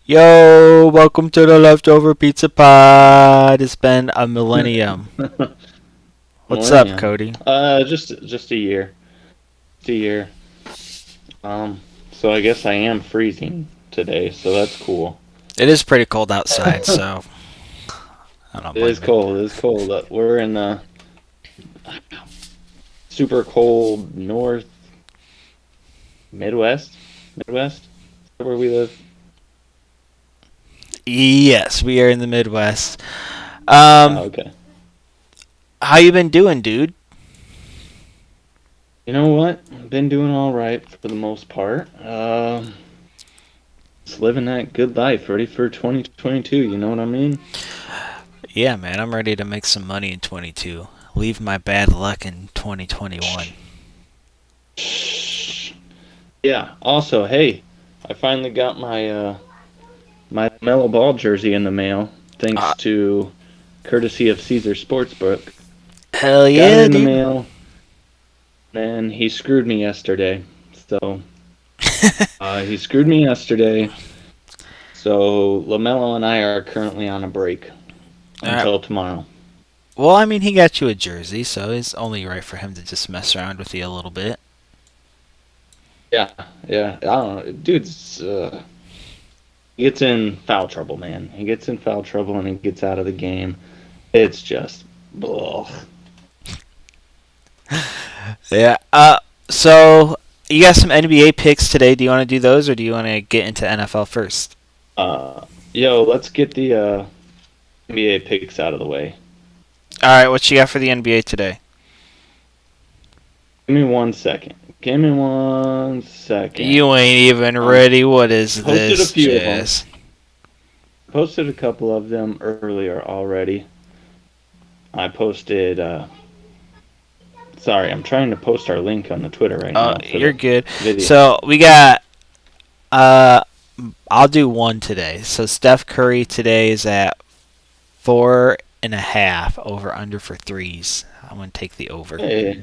Yo, welcome to the Leftover Pizza Pod. It's been a millennium. What's up, Millennium. Cody? Just a year. Just a year. So I guess I am freezing today, so that's cool. It is pretty cold outside, so I don't It is blame you. cold. It is cold. We're in the super cold north Midwest. Midwest? Is that where we live? Yes, we are in the Midwest. Um, Okay. how you been doing, dude? You know what? I've been doing all right for the most part. Just living that good life, ready for 2022. You know what I mean? Yeah, man, I'm ready to make some money in 22. Leave my bad luck in 2021. Yeah. Also, hey, I finally got my Mellow Ball jersey in the mail, Uh, thanks to courtesy of Caesar Sportsbook. hell Got it yeah, in the dude. mail, and he screwed me yesterday. So he screwed me yesterday. So Lamelo and I are currently on a break All right. until tomorrow. Well, I mean, he got you a jersey, so it's only right for him to just mess around with you a little bit. Yeah, yeah. I don't know, dude's he gets in foul trouble, man. He gets in foul trouble and he gets out of the game. It's just, ugh. Yeah. So you got some NBA picks today. Do you want to do those, or do you want to get into NFL first? Yo, let's get the NBA picks out of the way. All right. What you got for the NBA today? Give me 1 second. Give me 1 second. You ain't even Um, ready. What is posted a this, few of them. Jess? Posted a couple of them earlier already. I posted. Sorry, I'm trying to post our link on the Twitter right now for You're the good. video. So we got. Uh, I'll do one today. So Steph Curry today is at 4.5 over under for threes. I'm gonna take the over. Hey,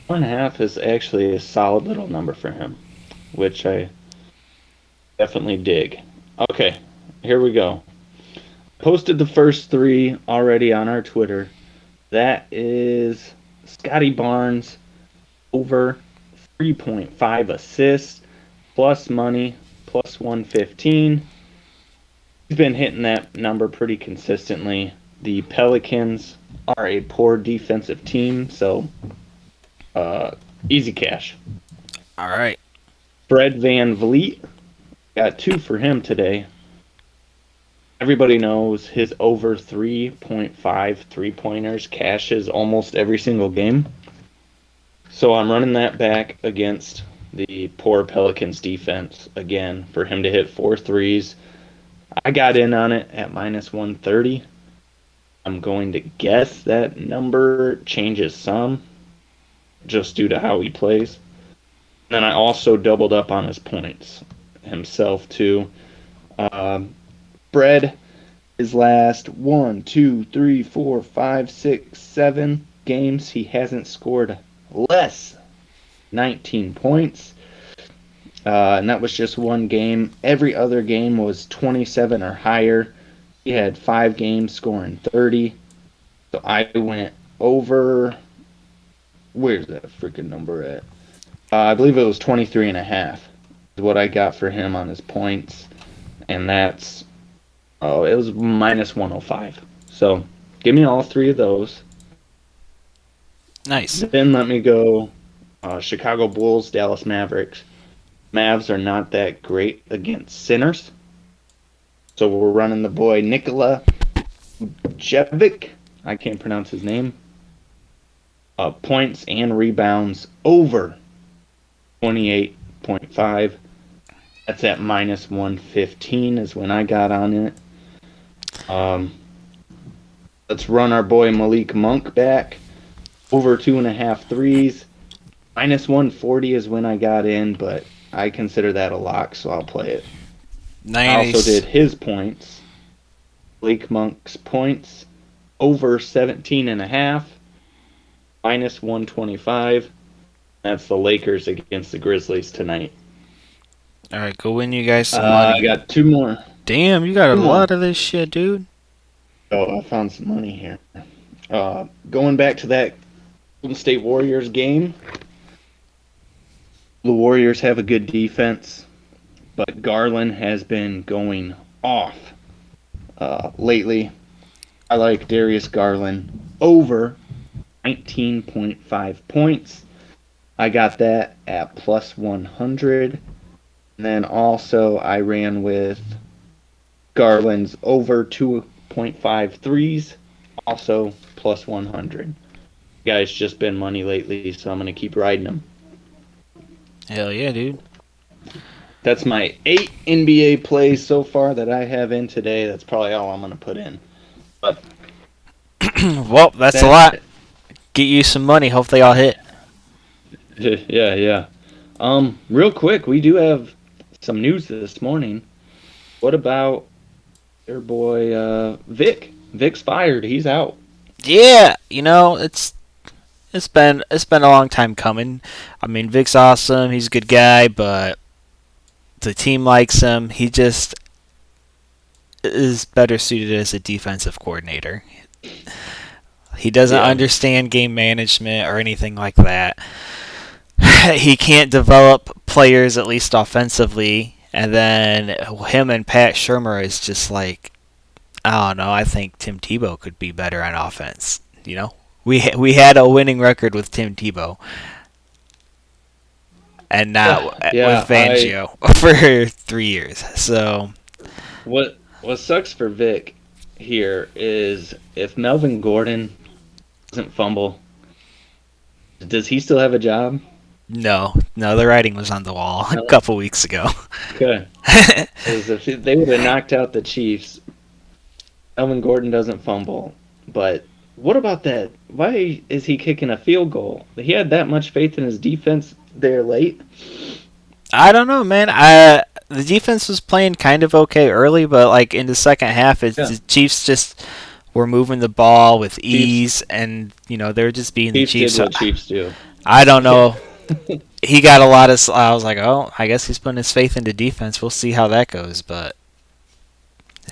1.5 is actually a solid little number for him, which I definitely dig. Okay, here we go. Posted the first three already on our Twitter. That is Scottie Barnes over 3.5 assists, plus money, plus 115. He's been hitting that number pretty consistently. The Pelicans are a poor defensive team, so uh, easy cash. All right. Fred Van Vliet, got two for him today. Everybody knows his over 3.5 3-pointers cashes almost every single game. So I'm running that back against the poor Pelicans defense again for him to hit four threes. I got in on it at minus 130. I'm going to guess that number changes some just due to how he plays. And then I also doubled up on his points himself too. Um, Fred, his last 1, 2, 3, 4, 5, 6, 7 games, he hasn't scored less 19 points. And that was just one game. Every other game was 27 or higher. He had 5 games scoring 30. So I went over. Where's that freaking number at? I believe it was 23 and a half is what I got for him on his points. And that's, oh, it was minus 105. So give me all three of those. Nice. Then let me go Chicago Bulls, Dallas Mavericks. Mavs are not that great against sinners. So we're running the boy Nikola Jevic. I can't pronounce his name. Points and rebounds over 28.5. That's at minus 115 is when I got on it. Um, let's run our boy Malik Monk back. Over 2.5 threes. Minus 140 is when I got in, but I consider that a lock, so I'll play it. I also Nice. did his points. Malik Monk's points over 17.5. Minus 125. That's the Lakers against the Grizzlies tonight. All right, go win you guys some I money. got two more. Damn, you got a Two more. lot of this shit, dude. Oh, I found some money here. Going back to that Golden State Warriors game, the Warriors have a good defense, but Garland has been going off lately. I like Darius Garland over 19.5 points. I got that at plus 100. And then also I ran with Garland's over 2.5 threes, also plus 100. Guy's just been money lately, so I'm going to keep riding him. Hell yeah, dude. That's my 8 NBA plays so far that I have in today. That's probably all I'm going to put in. But Well, that's a lot. Get you some money. Hope they all hit. Yeah. Real quick, we do have some news this morning. What about your boy Vic? Vic's fired. He's out. Yeah, it's been a long time coming. I mean, Vic's awesome. He's a good guy, but the team likes him. He just is better suited as a defensive coordinator. He doesn't understand game management or anything like that. He can't develop players, at least offensively. And then him and Pat Shermer is just like, I don't know. I think Tim Tebow could be better on offense. We had a winning record with Tim Tebow, and not with Fangio for 3 years. So what sucks for Vic here is if Melvin Gordon doesn't fumble, does he still have a job? No, the writing was on the wall a couple weeks ago. Okay, because if they would have knocked out the Chiefs, Melvin Gordon doesn't fumble, but what about that? Why is he kicking a field goal? He had that much faith in his defense there late. I don't know, man. The defense was playing kind of okay early, but like in the second half, the Chiefs just were moving the ball with ease, and they were just being the Chiefs. Did what Chiefs do. I don't know. He got a lot of. I was like, oh, I guess he's putting his faith into defense. We'll see how that goes,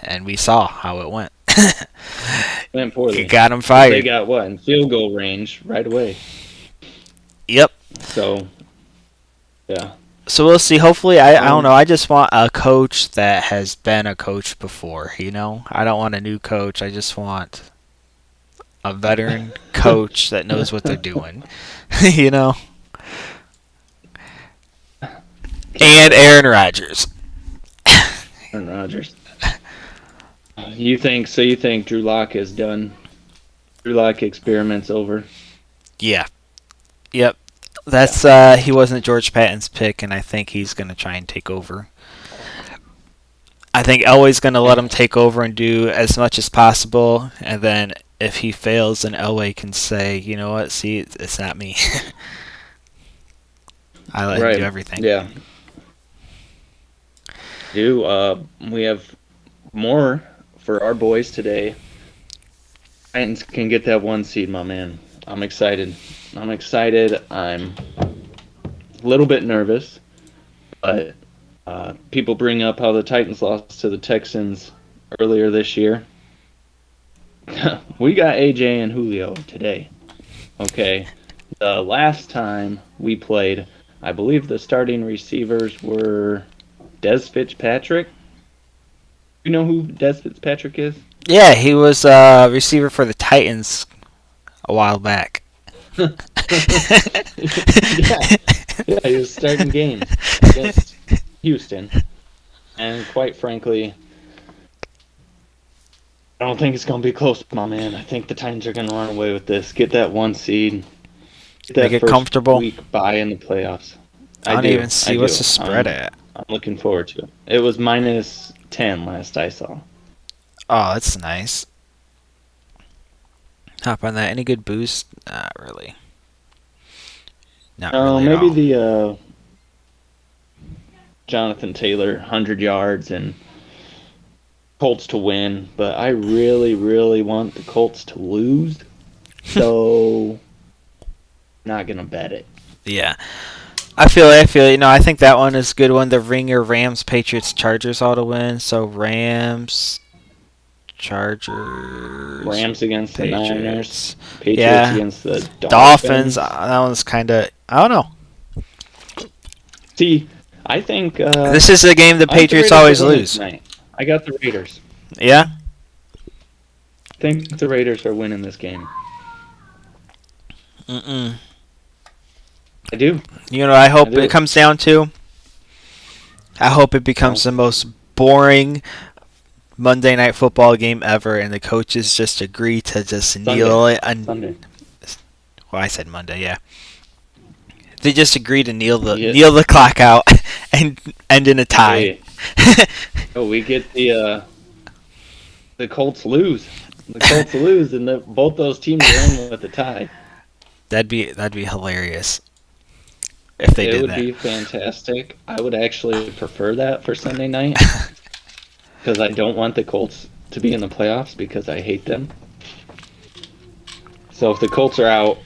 and we saw how it went. Went poorly. Got him fired. They got what in field goal range right away. Yep. So, yeah. So we'll see. Hopefully, I don't know. I just want a coach that has been a coach before. I don't want a new coach. I just want a veteran coach that knows what they're doing. And Aaron Rodgers. Aaron Rodgers. You think Drew Lock is done? Drew Lock experiment's over? Yeah. Yep. That's he wasn't George Patton's pick, and I think he's going to try and take over. I think Elway's going to let him take over and do as much as possible, and then if he fails, then Elway can say, you know what, see, it's not me. I let him do everything. Yeah. We have more for our boys today. Titans can get that 1 seed, my man. I'm excited. I'm a little bit nervous, but people bring up how the Titans lost to the Texans earlier this year. We got AJ and Julio today. Okay. The last time we played, I believe the starting receivers were Des Fitzpatrick. You know who Des Fitzpatrick is? Yeah, he was a receiver for the Titans a while back. Yeah, he was starting games against Houston. And quite frankly, I don't think it's going to be close, my man. I think the Titans are going to run away with this. Get that 1 seed. Get that Make it comfortable. Week bye in the playoffs. I don't even see what's the spread at. I'm looking forward to it. It was -10 last I saw. Oh, that's nice. Hop on that. Any good boost? Not really. Not really. Maybe the Jonathan Taylor 100 yards and Colts to win, but I really, really want the Colts to lose, so not gonna bet it. Yeah. I feel. I think that one is a good one. The ringer: Rams, Patriots, Chargers all to win. So Rams, Chargers, Rams against the Niners, Patriots. Patriots Yeah, against the Dolphins. Dolphins. That one's kind of. I don't know. See, I think This is a game the I think the Patriots Raiders are always winning lose. tonight. I got the Raiders. Yeah. I think the Raiders are winning this game. Mm-mm. I do. I I hope it do. comes down to. I hope it becomes Well, the most boring Monday night football game ever, and the coaches just agree to just Sunday. kneel it. And Sunday. well, I said Monday, yeah. They just agree to Yeah. kneel the clock out and end in a tie. Hey, oh, we get the Colts lose. The Colts lose, and both those teams are in with a tie. That'd be hilarious if they It did would that. be fantastic. I would actually prefer that for Sunday night because I don't want the Colts to be in the playoffs because I hate them. So if the Colts are out,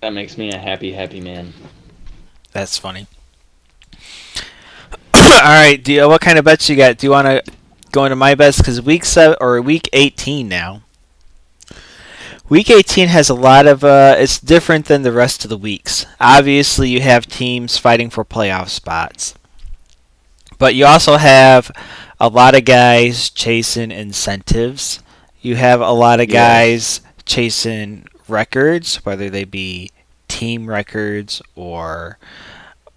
that makes me a happy, happy man. That's funny. All right, what kind of bets you got? Do you want to go into my bets? Because week 18 now. Week 18 has a lot of. It's different than the rest of the weeks. Obviously, you have teams fighting for playoff spots, but you also have a lot of guys chasing incentives. You have a lot of Yes. guys chasing records, whether they be team records or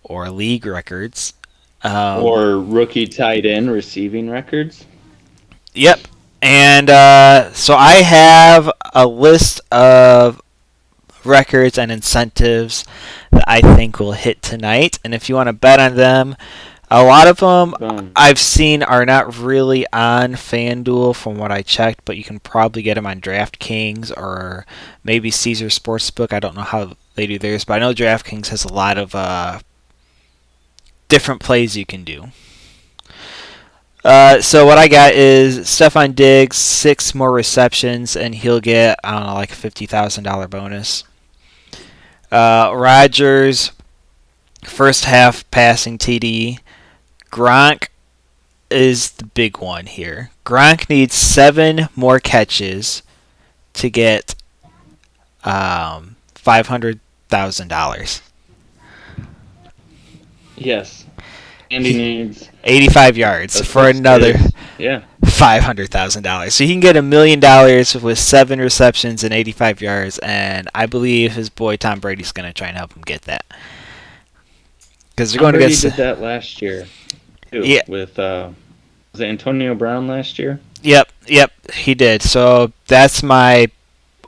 league records. Um, Or rookie tight end receiving records. Yep. And so I have a list of records and incentives that I think will hit tonight. And if you want to bet on them, a lot of them Boom. I've seen are not really on FanDuel from what I checked, but you can probably get them on DraftKings or maybe Caesar Sportsbook. I don't know how they do theirs, but I know DraftKings has a lot of different plays you can do. So what I got is Stephon Diggs 6 more receptions and he'll get I don't know like a $50,000 bonus. Rodgers first half passing TD. Gronk is the big one here. Gronk needs 7 more catches to get $500,000. Yes. And he needs 85 yards a for six another picks. Yeah. $500,000. So he can get $1 million with 7 receptions and 85 yards, and I believe his boy Tom Brady's going to try and help him get that because they're Tom going Brady against. did that last year too Yeah, with was it Antonio Brown last year? yep, he did. So that's my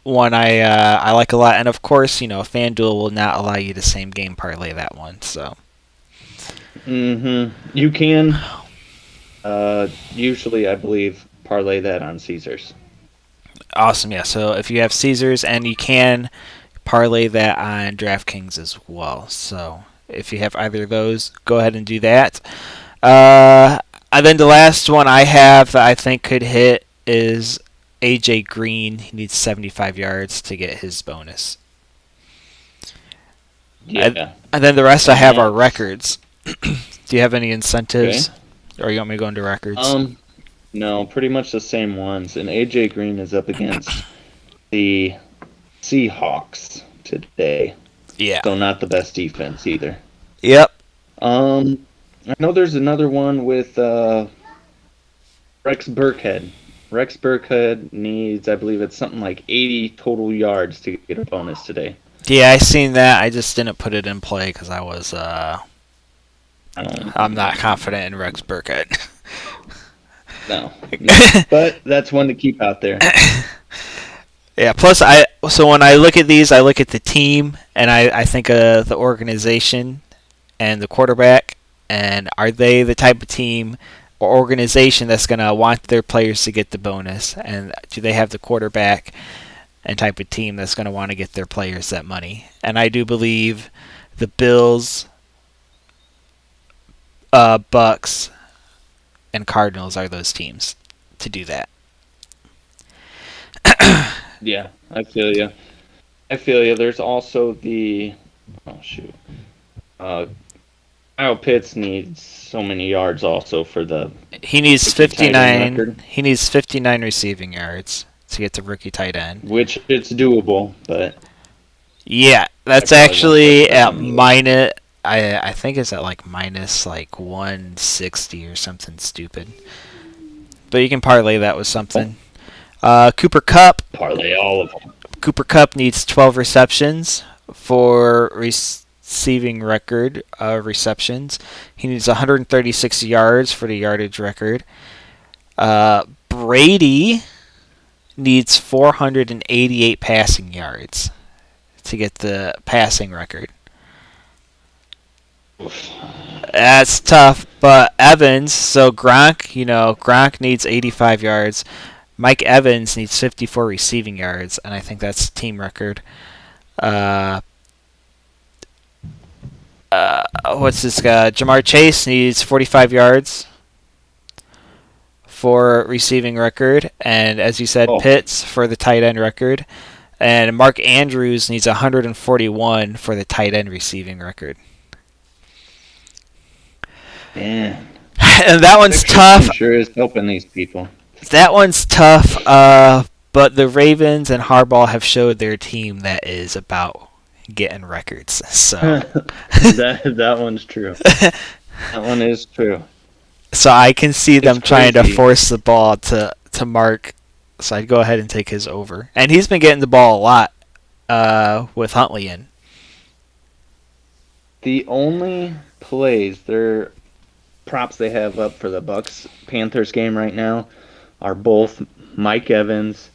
one I like a lot, and of course, FanDuel will not allow you to same game parlay that one. So Mm-hmm. You can usually I believe parlay that on Caesars. awesome, yeah. So if you have Caesars and you can parlay that on DraftKings as well. So if you have either of those, go ahead and do that. Uh, and then the last one I have that I think could hit is AJ Green. He needs 75 yards to get his bonus. And, Yeah. and then the rest I And have are that's records. Do you have any okay. incentives? Or you want me to go into records? No, pretty much the same ones. And AJ Green is up against the Seahawks today. Yeah. So not the best defense either. Yep. I know there's another one with Rex Burkhead. Rex Burkhead needs, I believe it's something like 80 total yards to get a bonus today. Yeah, I seen that. I just didn't put it in play because Um, I'm not confident in Rex Burkhead. no, no. But that's one to keep out there. Yeah. Plus, so when I look at these, I look at the team and I think of the organization and the quarterback, and are they the type of team or organization that's going to want their players to get the bonus, and do they have the quarterback and type of team that's going to want to get their players that money? And I do believe the Bills, Bucks, and Cardinals are those teams to do that. Yeah, I feel you. I feel you. There's also the oh shoot, Kyle Pitts needs so many yards also for the He needs rookie tight end 59. record, He needs 59 receiving yards to get the rookie tight end. which it's doable, but Yeah, I that's probably won't touch actually that at one either. minus. I think it's at like minus like 160 or something stupid. But you can parlay that with something. Cooper Cup. Parlay all of them. Cooper Cup needs 12 receptions for receiving record receptions. He needs 136 yards for the yardage record. Brady needs 488 passing yards to get the passing record. That's tough, but Evans, so Gronk needs 85 yards. Mike Evans needs 54 receiving yards, and I think that's team record. What's this guy? Jamar Chase needs 45 yards for receiving record, and as you said, Oh, Pitts for the tight end record, and Mark Andrews needs 141 for the tight end receiving record. man. And that one's Picture tough. team sure is helping these people. That one's tough. But the Ravens and Harbaugh have showed their team that is about getting records. So that one's true. That one is true. so I can see them It's trying to crazy. force the ball to Mark. So I'd go ahead and take his over. And he's been getting the ball a lot with Huntley in. The only plays, their props they have up for the Bucks Panthers game right now are both Mike Evans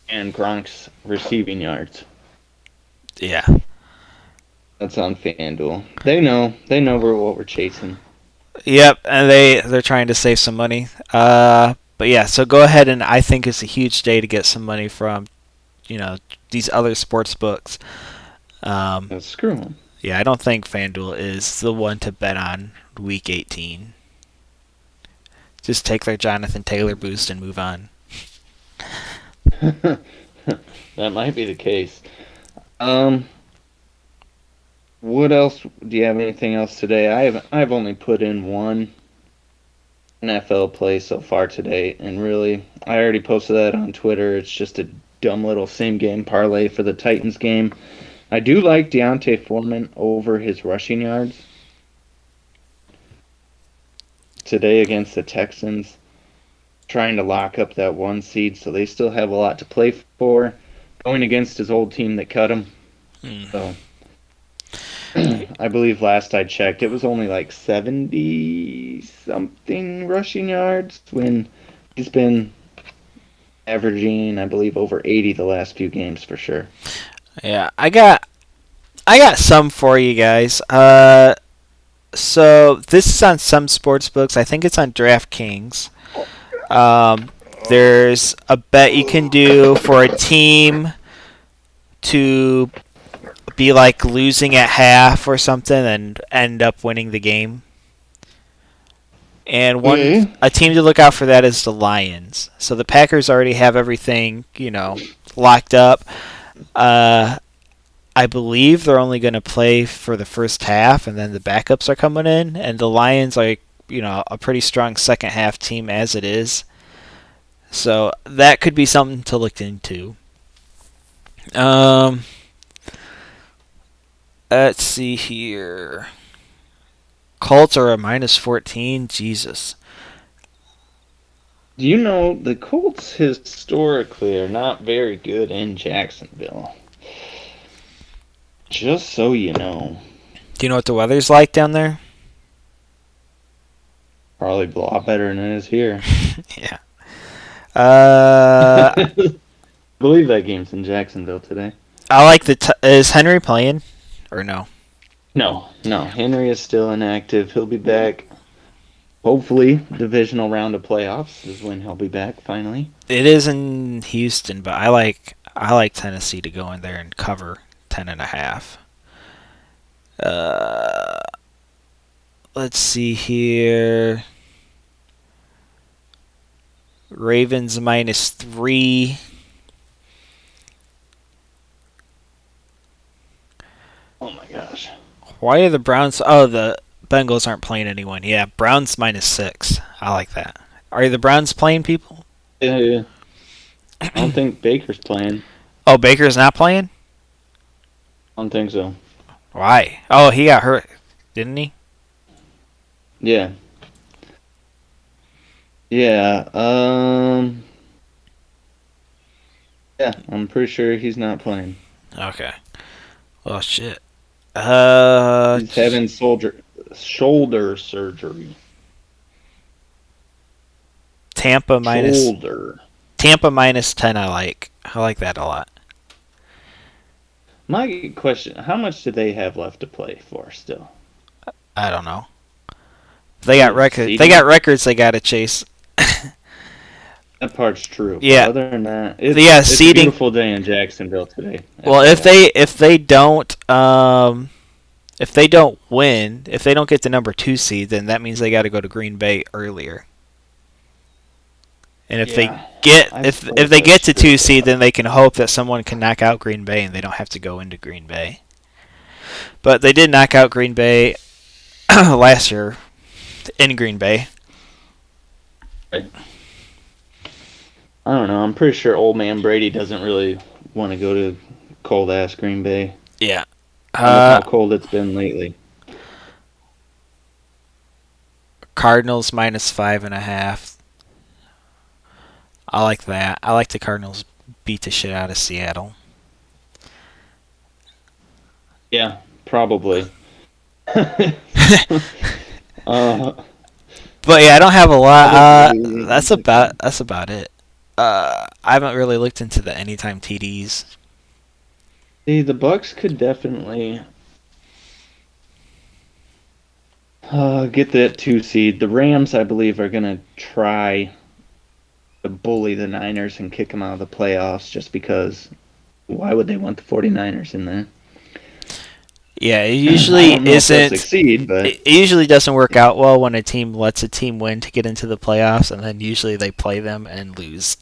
and Gronk's receiving yards. Yeah. That's on FanDuel. They know what we're chasing. Yep, and they're trying to save some money. But yeah, so go ahead, and I think it's a huge day to get some money from, these other sports books. Screw them. Yeah, I don't think FanDuel is the one to bet on Week 18. Just take their Jonathan Taylor boost and move on. That might be the case. What else? Do you have anything else today? I've only put in one NFL play so far today, and really, I already posted that on Twitter. It's just a dumb little same game parlay for the Titans game. I do like Deontay Foreman over his rushing yards today against the Texans, trying to lock up that 1 seed, so they still have a lot to play for, going against his old team that cut him. So I believe last I checked, it was only like 70-something rushing yards when he's been averaging, I believe, over 80 the last few games for sure. Yeah, I got some for you guys. So this is on some sports books. I think it's on DraftKings. There's a bet you can do for a team to be like losing at half or something and end up winning the game. And a team to look out for that is the Lions. So the Packers already have everything, locked up. I believe they're only going to play for the first half, and then the backups are coming in. And the Lions are, a pretty strong second half team as it is. So that could be something to look into. Let's see here. Colts are a minus 14. Jesus. Do you know the Colts historically are not very good in Jacksonville? Just so you know. Do you know what the weather's like down there? Probably a lot better than it is here. Yeah. I believe that game's in Jacksonville today. I like is Henry playing or no? No. Henry is still inactive. He'll be back. Hopefully, divisional round of playoffs is when he'll be back finally. It is in Houston, but I like Tennessee to go in there and cover 10.5. Let's see here. Ravens minus 3. Oh my gosh. Why are the Browns? Oh, the Bengals aren't playing anyone. Yeah, Browns -6. I like that. Are the Browns playing people? I don't think Baker's playing. Oh, Baker's not playing? I don't think so. Why? Oh, he got hurt, didn't he? Yeah. Yeah. Yeah, I'm pretty sure he's not playing. Okay. Oh shit. He's having shoulder surgery. Tampa minus Shoulder. Tampa -10. I like that a lot. My question: how much do they have left to play for still? I don't know. They got records. They Seeding? got records they got to chase. That part's true. But Yeah. other than that, Yeah, it's a seeding. beautiful day in Jacksonville today. Well, if they don't win, if they don't get the number 2 seed, then that means they got to go to Green Bay earlier. And if Yeah, if they get to 2 seed, then they can hope that someone can knock out Green Bay and they don't have to go into Green Bay. But they did knock out Green Bay last year in Green Bay. I don't know. I'm pretty sure old man Brady doesn't really want to go to cold ass Green Bay. Yeah. With how cold it's been lately. Cardinals -5.5. I like that. I like the Cardinals beat the shit out of Seattle. Yeah, probably. But yeah, I don't have a lot. Probably. That's about it. I haven't really looked into the anytime TDs. See, the Bucks could definitely get that 2 seed. The Rams, I believe, are going to try to bully the Niners and kick them out of the playoffs just because why would they want the 49ers in there? Yeah, it I usually don't know if they'll isn't. succeed, but It usually doesn't work out well when a team lets a team win to get into the playoffs, and then usually they play them and lose.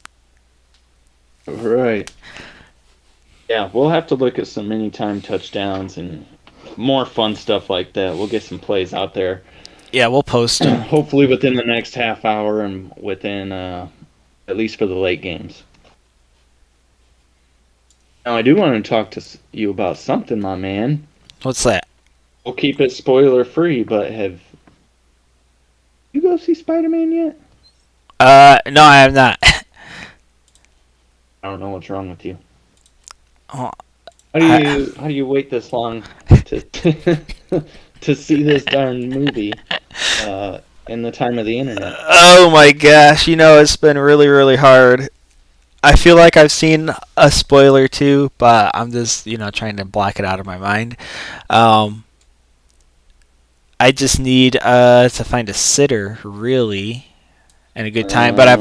right. Yeah, we'll have to look at some anytime touchdowns and more fun stuff like that. We'll get some plays out there. Yeah, we'll post them. Hopefully within the next half hour and within at least for the late games. Now I do want to talk to you about something, my man. What's that? We'll keep it spoiler free, but have you go see Spider-Man yet? No, I have not. I don't know what's wrong with you. Oh, How do you wait this long to to see this darn movie in the time of the internet? oh my gosh, it's been really, really hard. I feel like I've seen a spoiler too, but I'm just, trying to block it out of my mind. I just need to find a sitter, really, and a good time. But I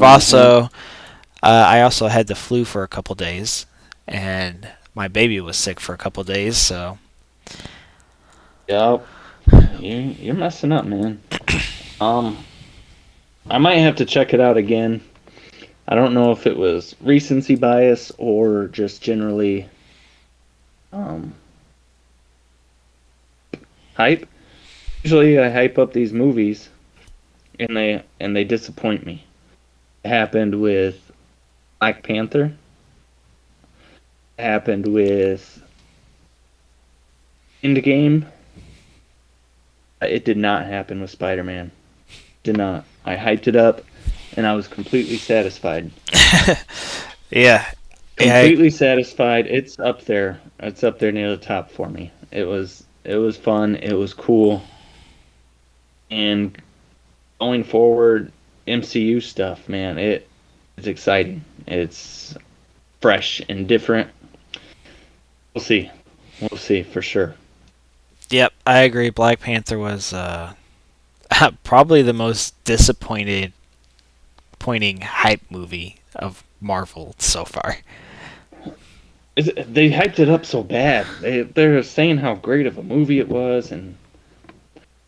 also had the flu for a couple days, and my baby was sick for a couple days, so. Yep. You're messing up, man. I might have to check it out again. I don't know if it was recency bias or just generally hype. Usually I hype up these movies and they disappoint me. It happened with Black Panther. It happened with Endgame. It did not happen with Spider-Man. Did not. I hyped it up and I was completely satisfied. Yeah. Completely satisfied. It's up there. It's up there near the top for me. It was fun. It was cool. And going forward, MCU stuff, man, it's exciting. It's fresh and different. We'll see. We'll see for sure. Yep, I agree. Black Panther was probably the most disappointing hype movie of Marvel so far. They hyped it up so bad. They're saying how great of a movie it was and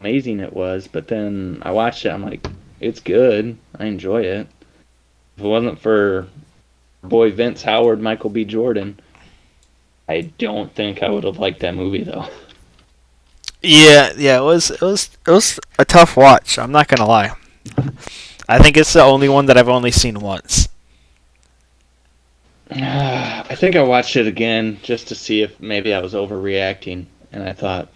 amazing it was, but then I watched it. I'm like, it's good. I enjoy it. If it wasn't for boy Vince Howard, Michael B. Jordan, I don't think I would have liked that movie though. Yeah. It was a tough watch. I'm not gonna lie. I think it's the only one that I've only seen once. I think I watched it again just to see if maybe I was overreacting, and I thought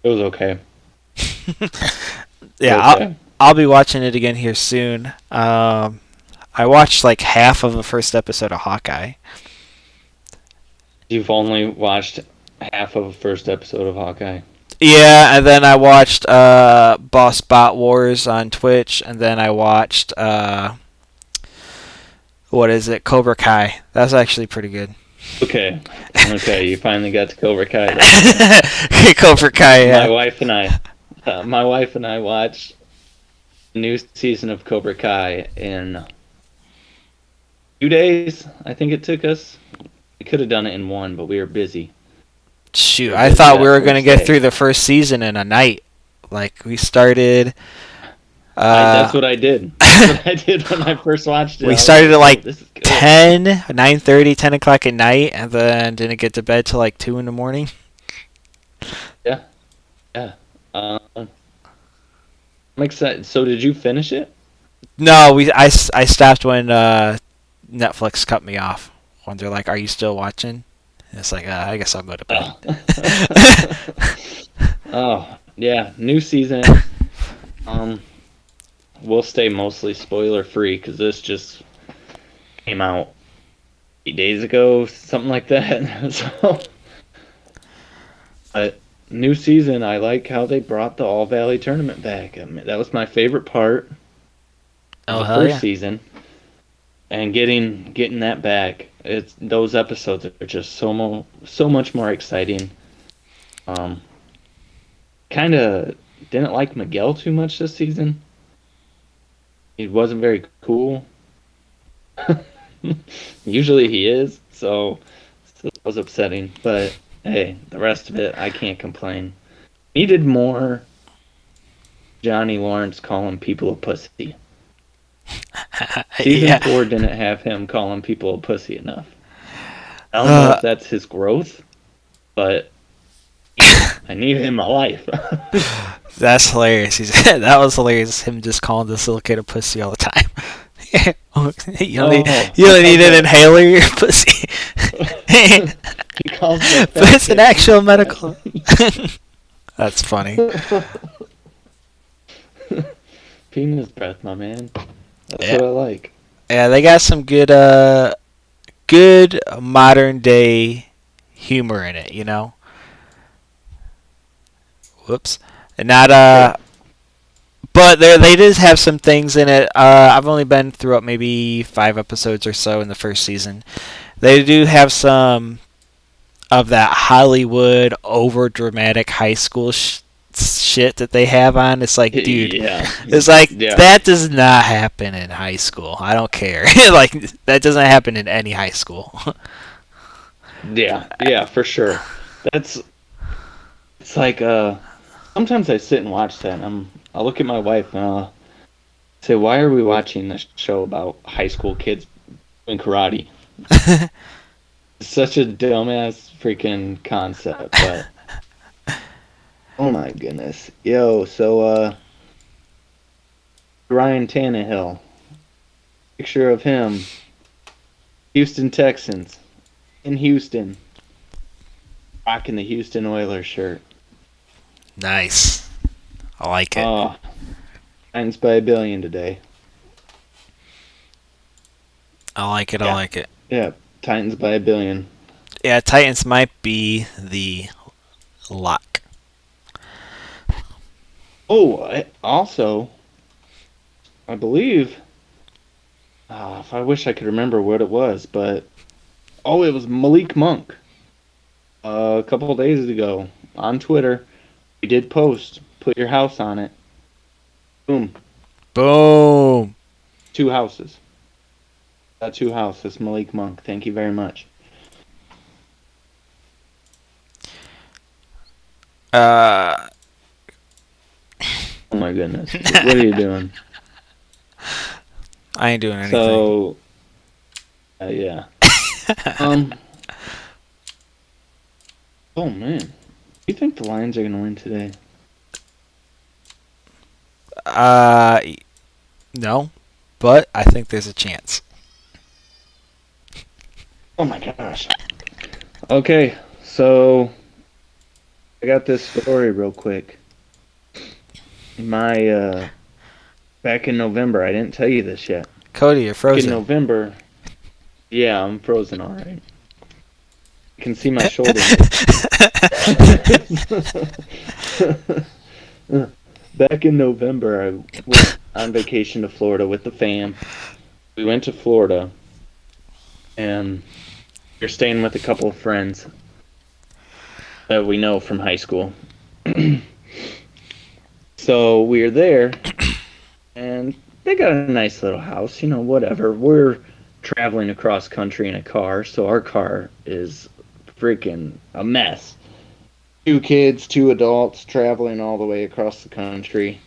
it was okay. Yeah, Okay. I'll be watching it again here soon. I watched like half of the first episode of Hawkeye. You've only watched half of the first episode of Hawkeye. Yeah, and then I watched Boss Bot Wars on Twitch, and then I watched what is it, Cobra Kai. That's actually pretty good. Okay. Okay, you finally got to Cobra Kai then. Cobra Kai, My yeah. wife and I, my wife and I watched the new season of Cobra Kai in 2 days. I think it took us. We could have done it in one, but we were busy. We Shoot, were I busy thought we that were gonna first get day. through the first season in a night. Like we started. That's Uh, what I did. That's what I did when I first watched it. we I was started like, at "Oh, like this is good." 10, 9:30, 10 o'clock at night, and then didn't get to bed till like 2 in the morning. Yeah, yeah. I'm excited. So, did you finish it? No, I stopped when Netflix cut me off. When they're like, "Are you still watching?" And it's like, I guess I'll go to bed. Oh. Oh, yeah. New season. Um, we'll stay mostly spoiler free because this just came out 8 days ago, something like that. So, new season. I like how they brought the All Valley tournament back. I mean, that was my favorite part of Oh the hell first yeah! season, and getting that back. It's those episodes are just so much more exciting. Um, kind of didn't like Miguel too much this season. He wasn't very cool. Usually he is, so that was upsetting. But hey, the rest of it, I can't complain. Needed more Johnny Lawrence calling people a pussy. Season Yeah. 4 didn't have him calling people a pussy enough. I don't know Uh, if that's his growth, but I need him in my life. that's hilarious. That was hilarious. Him just calling this little kid a pussy all the time. Oh, You only need an inhaler, your pussy. he calls the But fat it's an kid actual penis. medical. That's funny. Penis breath, my man. That's Yeah, what I like. yeah. They got some good modern day humor in it. Whoops. And not Hey, but they did have some things in it. I've only been through up maybe 5 episodes or so in the first season. They do have some of that Hollywood over dramatic high school shit that they have on. It's like, dude, yeah, it's like yeah, that does not happen in high school. I don't care. Like that doesn't happen in any high school. yeah, for sure. That's it's like sometimes I sit and watch that and I look at my wife and I'll say, "Why are we watching this show about high school kids doing karate?" It's such a dumbass freaking concept, but oh my goodness. Yo, so Ryan Tannehill, picture of him, Houston Texans, in Houston, rocking the Houston Oilers shirt. Nice. I like it. Oh, Titans by a billion today. I like it. I Yeah, like it. yeah, Titans by a billion. Yeah, Titans might be the lock. Oh, also, I believe, if I wish I could remember what it was, but oh, it was Malik Monk. A couple of days ago on Twitter, we did post, put your house on it. Boom, Boom. 2 houses. Got 2 houses, Malik Monk. Thank you very much. Uh, Oh my goodness, what are you doing? I ain't doing anything. So, yeah. Um. Oh man. Do you think the Lions are going to win today? Uh, no, but I think there's a chance. Oh my gosh. Okay, so I got this story real quick. My back in November, I didn't tell you this yet. Cody, you're Back in frozen. November, yeah, I'm frozen all right. You can see my shoulder now. Back in November, I went on vacation to Florida with the fam. We went to Florida, and we are staying with a couple of friends that we know from high school. So we are there, and they got a nice little house, whatever. We're traveling across country in a car, so our car is freaking a mess. Two kids, two adults traveling all the way across the country.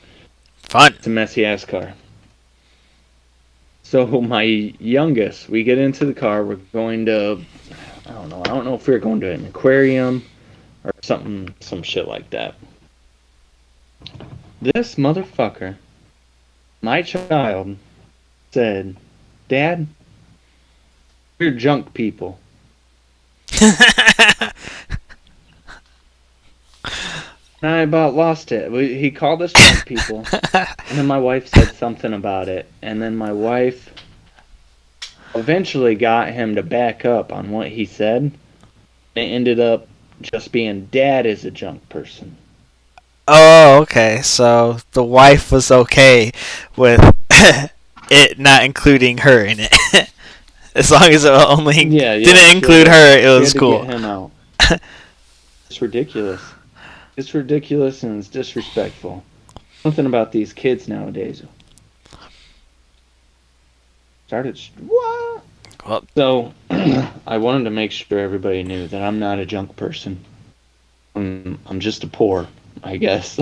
Fun. It's a messy ass car. So my youngest, we get into the car. We're going to, I don't know. I don't know if we're going to an aquarium or something, some shit like that. This motherfucker, my child, said, "Dad, we're junk people." And I about lost it. He called us junk people, and then my wife said something about it, and then my wife eventually got him to back up on what he said. It ended up just being Dad is a junk person. Oh, okay. So the wife was okay with it not including her in it. As long as it only Yeah, didn't include her, it she was had to get cool. him out. It's ridiculous. It's ridiculous and it's disrespectful. Something about these kids nowadays. Started what? Well, So I wanted to make sure everybody knew that I'm not a junk person. I'm just a poor, I guess.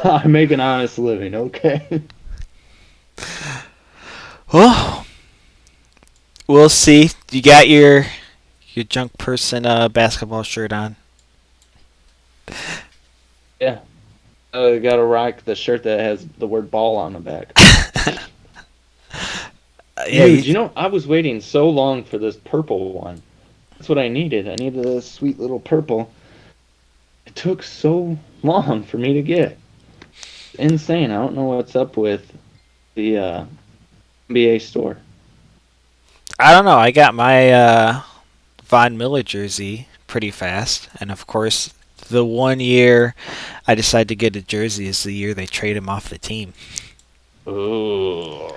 I make an honest living, okay? well, we'll see. You got your junk person basketball shirt on. Yeah. I gotta rock the shirt that has the word ball on the back. Yeah, Dude, I was waiting so long for this purple one. That's what I needed. I needed this sweet little purple. It took so long for me to get. It's insane. I don't know what's up with the NBA store. I don't know. I got my Von Miller jersey pretty fast, and of course, the 1 year I decided to get a jersey is the year they trade him off the team. Ooh.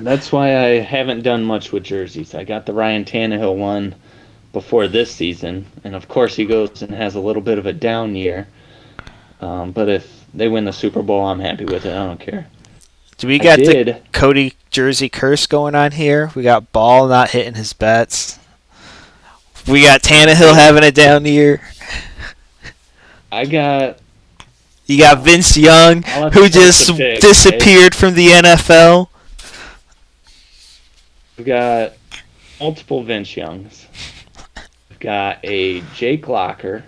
That's why I haven't done much with jerseys. I got the Ryan Tannehill one before this season, and of course he goes and has a little bit of a down year. But if they win the Super Bowl, I'm happy with it. I don't care. Do we I got the did. Cody jersey curse going on here? We got Ball not hitting his bets. We got Tannehill having a down year. I got. You got Vince Young, who just disappeared from the NFL. We've got multiple Vince Youngs. We've got a Jake Locker.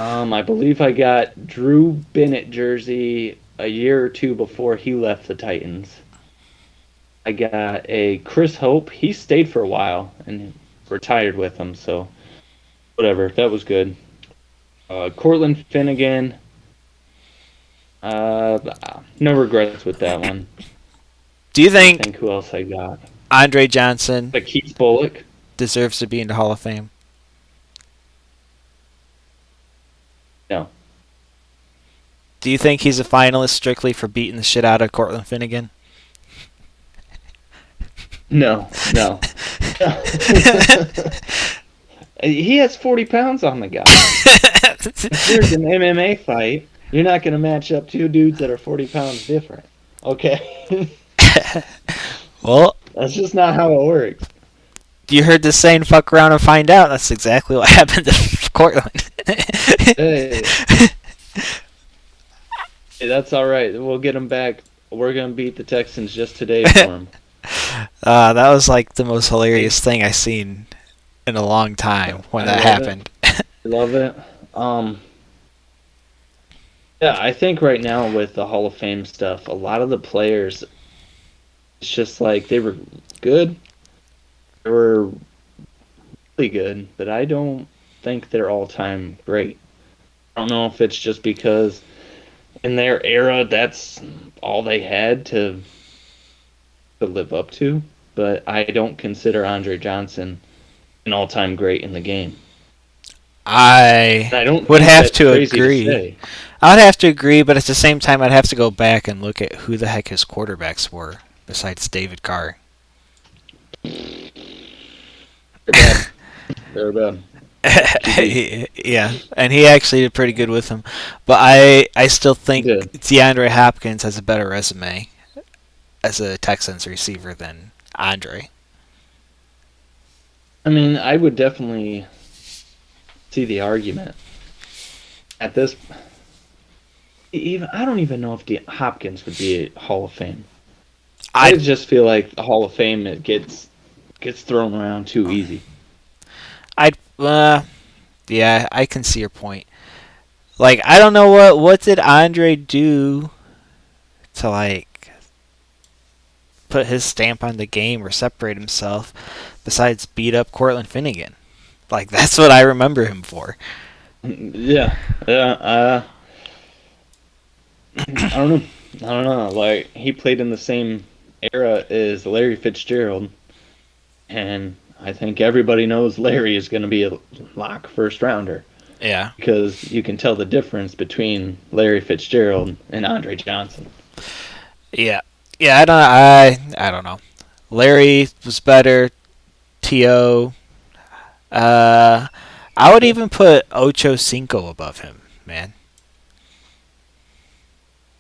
I believe I got Drew Bennett jersey a year or two before he left the Titans. I got a Chris Hope. He stayed for a while and retired with them, so whatever. That was good. Cortland Finnegan. No regrets with that one. Do you I think think who else I got? Andre Johnson Like Keith Bullock. deserves to be in the Hall of Fame? No. Do you think he's a finalist strictly for beating the shit out of Cortland Finnegan? No. He has 40 pounds on the guy. If there's an MMA fight, you're not going to match up two dudes that are 40 pounds different. Okay? Well, That's just not how it works. you heard the saying "fuck around and find out." That's exactly what happened to Cortland. Hey, that's all right. We'll get him back. We're going to beat the Texans just today for him. That was like the most hilarious thing I seen in a long time when I that love it. happened. I love it. Yeah, I think right now with the Hall of Fame stuff, a lot of the players, it's just like they were good. They were really good, but I don't think they're all time great. I don't know if it's just because in their era that's all they had to live up to, but I don't consider Andre Johnson an all time great in the game. I And I don't would think have that's to crazy to agree. say. I would have to agree, but at the same time, I'd have to go back and look at who the heck his quarterbacks were besides David Carr. They're bad. They're bad. QB. Yeah, and he actually did pretty good with them. But I still He think did. DeAndre Hopkins has a better resume as a Texans receiver than Andre. I mean, I would definitely see the argument. At this, even I don't even know if Hopkins would be a Hall of Fame. I I just feel like the Hall of Fame it gets thrown around too easy. I yeah, I can see your point. Like I don't know what did Andre do to like put his stamp on the game or separate himself besides beat up Cortland Finnegan. Like that's what I remember him for. Yeah, yeah. I don't know. I don't know. Like he played in the same era as Larry Fitzgerald, and I think everybody knows Larry is going to be a lock first rounder Yeah. because you can tell the difference between Larry Fitzgerald and Andre Johnson. Yeah. Yeah, I don't know. Larry was better. To uh I would even put Ocho Cinco above him, man.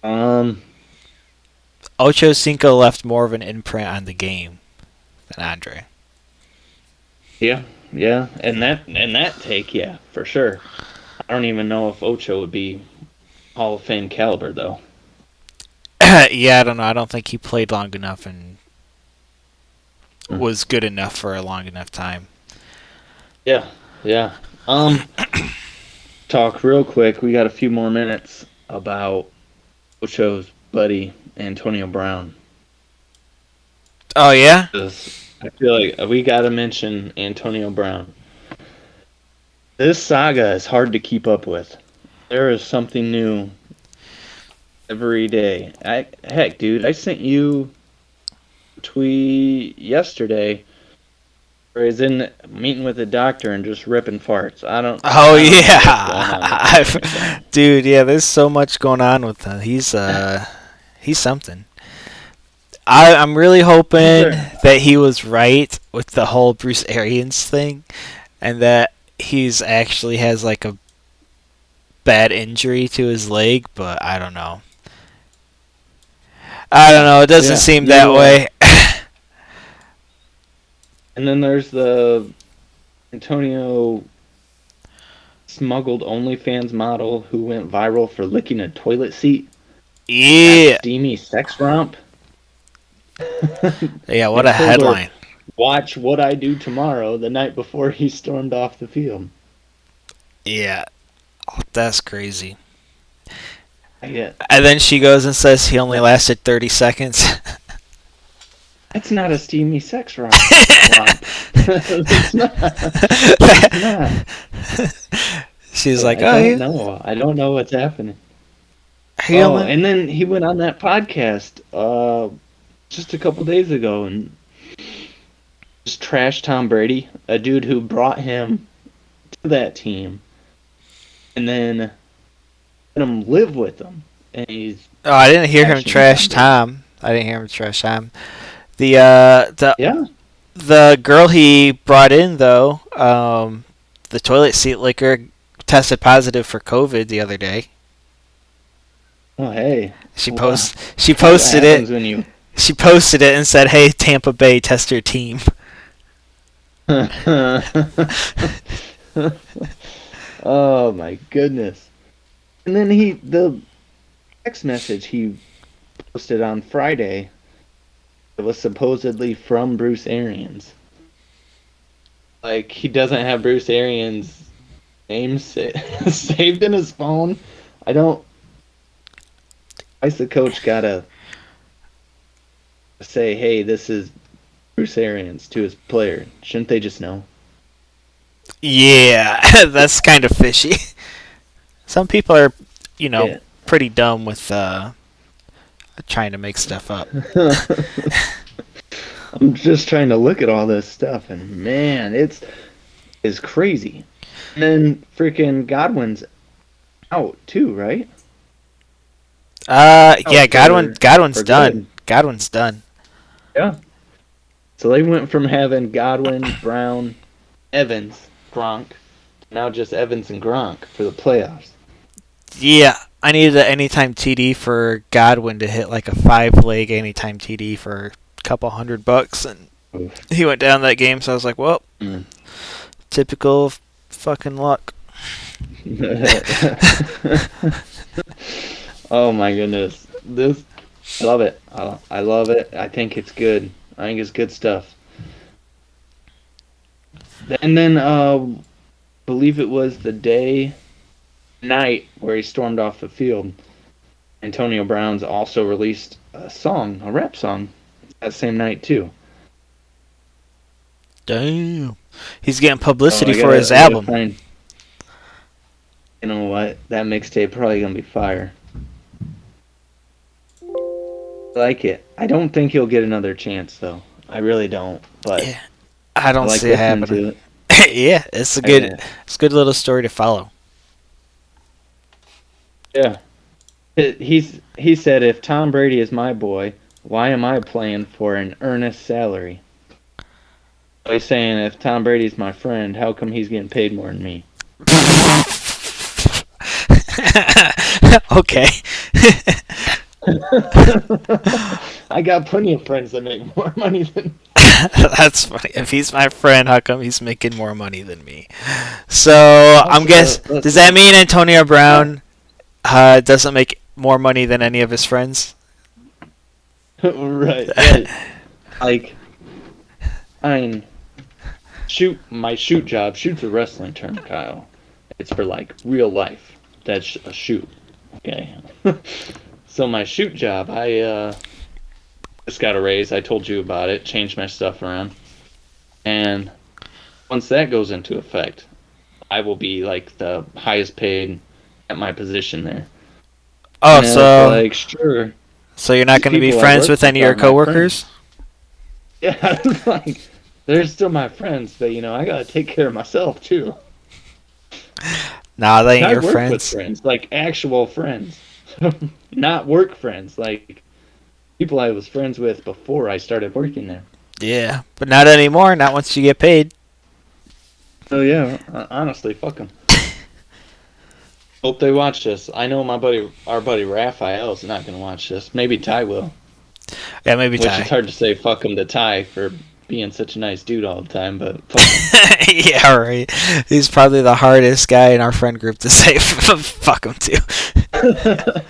Um, Ocho Cinco left more of an imprint on the game than Andre. yeah, yeah, and that take, yeah, for sure. I don't even know if Ocho would be Hall of Fame caliber though. Yeah, I don't know. I don't think he played long enough and Mm. was good enough for a long enough time. Yeah, yeah. Um, talk real quick. We got a few more minutes about Ocho's buddy Antonio Brown. Oh yeah? 'Cause I feel like we got to mention Antonio Brown. This saga is hard to keep up with. There is something new every day. Heck, dude, I sent you a tweet yesterday where he's in meeting with a doctor and just ripping farts. Oh I don't know yeah. what's going on with Antonio Brown. Dude, yeah, there's so much going on with him. He's something. I'm really Is hoping there? that he was right with the whole Bruce Arians thing, and that he's actually has like a bad injury to his leg, but I don't know. I don't Yeah, know. It doesn't yeah. seem that way. And then there's the Antonio smuggled OnlyFans model who went viral for licking a toilet seat. That Yeah. steamy sex romp. Yeah, what And a told her, headline. "Watch what I do tomorrow." The night before he stormed off the field. Yeah. Oh, that's crazy. Yeah, And then she goes and says he only lasted 30 seconds. that's not a steamy sex romp. It's not. It's not. She's like, I oh, don't know. I don't know what's happening. he Oh, only. and then he went on that podcast just a couple days ago and just trashed Tom Brady, a dude who brought him to that team, and then let him live with them. And he's Oh, I didn't hear him trashing trash Tom Brady. Tom. I didn't hear him trash Tom. The Yeah. the girl he brought in though, the toilet seat licker, tested positive for COVID the other day. Oh, hey. Wow. She What posted it. happens when you? She posted it and said, "Hey, Tampa Bay, test your team." Oh my goodness. And then the text message he posted on Friday, it was supposedly from Bruce Arians. Like he doesn't have Bruce Arians' name saved in his phone. I don't. Why's the coach gotta say, "Hey, this is Bruce Arians" to his player? Shouldn't they just know? Yeah, that's kind of fishy. Some people are, Yeah. pretty dumb with trying to make stuff up. I'm just trying to look at all this stuff, and man, it's crazy. And then freaking Godwin's out too, right? Yeah, Out Godwin's for done. good. Godwin's done. Yeah. So they went from having Godwin, Brown, Evans, Gronk, to now just Evans and Gronk for the playoffs. Yeah, I needed an anytime TD for Godwin to hit like a 5 leg anytime TD for a couple $100, and Oof. he went down that game. So I was like, well, Mm. typical fucking luck. Oh my goodness, this I love it. I love it. I think it's good. I think it's good stuff. And then, believe it was the night where he stormed off the field. Antonio Brown's also released a rap song, that same night too. Damn, he's getting So publicity for his album. You know what? That mixtape probably gonna be fire. I like it. I don't think he'll get another chance though. I really don't. But Yeah, I don't I like see it listening happening. to it. Yeah, it's Yeah. a good little story to follow. Yeah. He said, if Tom Brady is my boy, why am I playing for an earnest salary? So he's saying, if Tom Brady's my friend, how come he's getting paid more than me? Okay. I got plenty of friends that make more money than. That's funny. If he's my friend, how come he's making more money than me? So I'm guess. Does that mean Antonio Brown doesn't make more money than any of his friends? Right. Right. Like, I mean, my shoot job. Shoot's a wrestling term, Kyle. It's for like real life. That's a shoot. Okay. So my shoot job, I just got a raise. I told you about it. Changed my stuff around, and once that goes into effect, I will be like the highest paid at my position there. Oh, And I was so like, sure. so you're not These going to be people I friends work with any of your are my coworkers? Yeah, I was like, they're still my friends, but I gotta take care of myself too. Nah, they ain't I your work with friends. friends, like actual friends, not work friends, like people I was friends with before I started working there. Yeah, but not anymore. Not once you get paid. So yeah, honestly, fuck them. Hope they watch this. I know our buddy Raphael's not gonna watch this. Maybe Ty will. Yeah, maybe Which is Ty. hard to say fuck him to Ty for being such a nice dude all the time, but fuck him. Yeah, right. He's probably the hardest guy in our friend group to say fuck him to.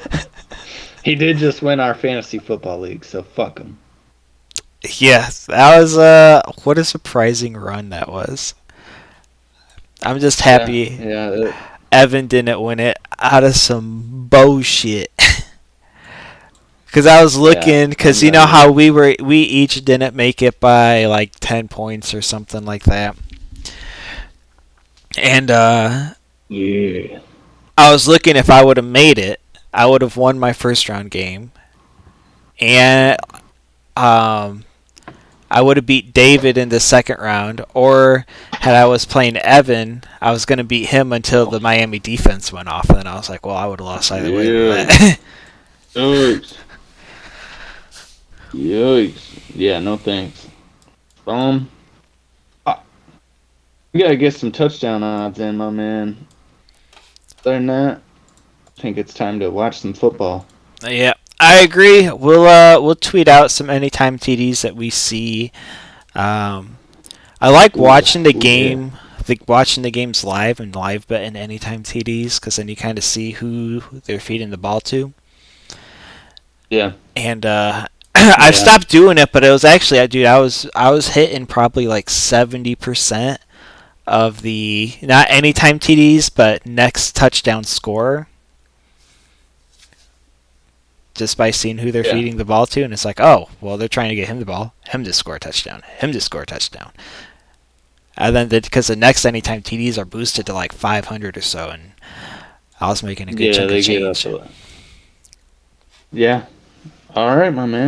He did just win our fantasy football league, so fuck him. Yes, that was what a surprising run that was. I'm just happy Yeah. Evan didn't win it out of some bullshit. Because I was looking, because you know how we each didn't make it by like 10 points or something like that. And Yeah. I was looking, if I would have made it, I would have won my first round game. And I would have beat David in the second round, or had I was playing Evan, I was going to beat him until the Miami defense went off, and then I was like, well, I would have lost either way. Yeah. Yikes. Yikes. Yeah, no thanks. We gotta get some touchdown odds in, my man. Other than that, I think it's time to watch some football. Yeah, I agree. We'll tweet out some anytime TDs that we see. I like watching the game. I think watching the games live and live betting anytime TDs, because then you kind of see who they're feeding the ball to. Yeah. And I've stopped doing it, but it was actually, dude, I was hitting probably like 70% of the not anytime TDs, but next touchdown scorer, just by seeing who they're Yeah. feeding the ball to, and it's like, oh, well, they're trying to get him the ball, him to score a touchdown, him to score a touchdown. And then because the next anytime TDs are boosted to like 500 or so, and I was making a good Yeah, chunk of they get up change. to that. Yeah. All right, my man.